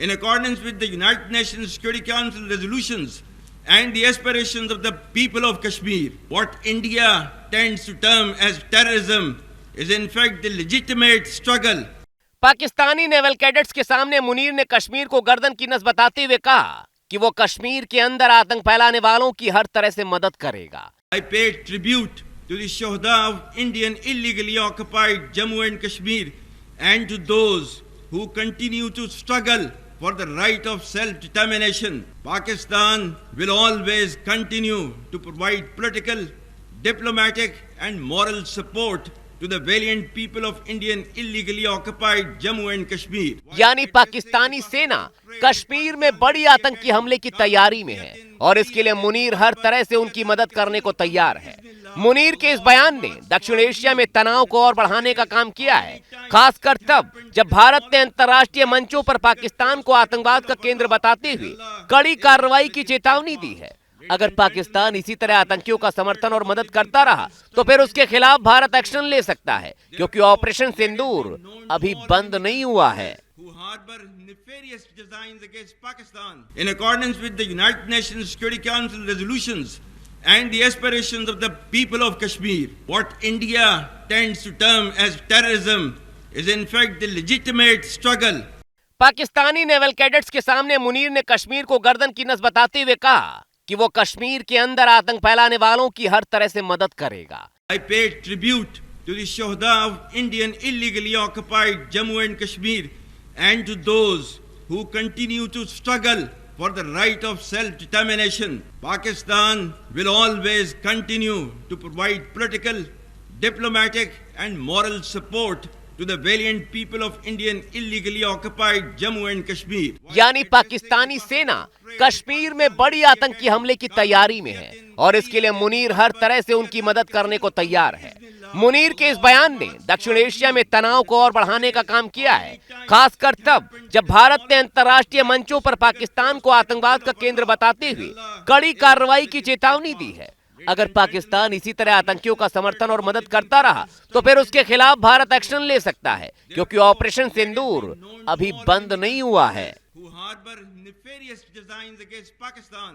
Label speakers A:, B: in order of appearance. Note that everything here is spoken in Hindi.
A: in accordance with the United Nations Security Council resolutions and the aspirations of the people of Kashmir. What India tends to term as terrorism is in fact the legitimate struggle.
B: Pakistani naval cadets के सामने मुनीर ने कश्मीर को गर्दन की नस बताते हुए कहा कि वो कश्मीर के अंदर आतंक फैलाने वालों की हर तरह से मदद करेगा।
A: I pay tribute to the Shuhada of Indian illegally occupied Jammu and Kashmir and to those who continue to struggle for the right of self-determination. Pakistan will always continue to provide political, diplomatic and moral support to the valiant people of Indian illegally occupied Jammu and Kashmir.
B: यानी पाकिस्तानी सेना कश्मीर में बड़ी आतंकी हमले की तैयारी में है और इसके लिए मुनीर हर तरह से उनकी मदद करने को तैयार है। मुनीर के इस बयान ने दक्षिण एशिया में तनाव को और बढ़ाने का काम किया है, खासकर तब जब भारत ने अंतर्राष्ट्रीय मंचों पर पाकिस्तान को आतंकवाद का केंद्र बताते हुए कड़ी कार्रवाई की चेतावनी दी है। अगर पाकिस्तान इसी तरह आतंकियों का समर्थन और मदद करता रहा तो फिर उसके खिलाफ भारत एक्शन ले सकता है, क्योंकि ऑपरेशन सिंदूर अभी बंद नहीं हुआ है।
A: In accordance with the United Nations Security Council resolutions and the aspirations of the people of Kashmir, what India tends to term as terrorism is in fact the legitimate struggle.
B: Pakistani naval cadets के सामने मुनीर ने कश्मीर को गर्दन की नस बताते हुए कहा कि वो कश्मीर के अंदर आतंक फैलाने वालों की हर तरह से मदद करेगा।
A: I pay tribute to the Shuhada of Indian illegally occupied Jammu and Kashmir and to those who continue to struggle for the right of self-determination. Pakistan will always continue to provide political, diplomatic and moral support to the valiant people of Indian illegally occupied Jammu and Kashmir.
B: यानी पाकिस्तानी सेना कश्मीर में बड़ी आतंकी हमले की तैयारी में है और इसके लिए मुनीर हर तरह से उनकी मदद करने को तैयार है। मुनीर के इस बयान ने दक्षिण एशिया में तनाव को और बढ़ाने का काम किया है, खासकर तब जब भारत ने अंतर्राष्ट्रीय मंचों पर पाकिस्तान को आतंकवाद का केंद्र बताते हुए कड़ी कार्रवाई की चेतावनी दी है। अगर पाकिस्तान इसी तरह आतंकियों का समर्थन और मदद करता रहा तो फिर उसके खिलाफ भारत एक्शन ले सकता है, क्योंकि ऑपरेशन सिंदूर अभी बंद नहीं हुआ है।
A: Nefarious designs against Pakistan.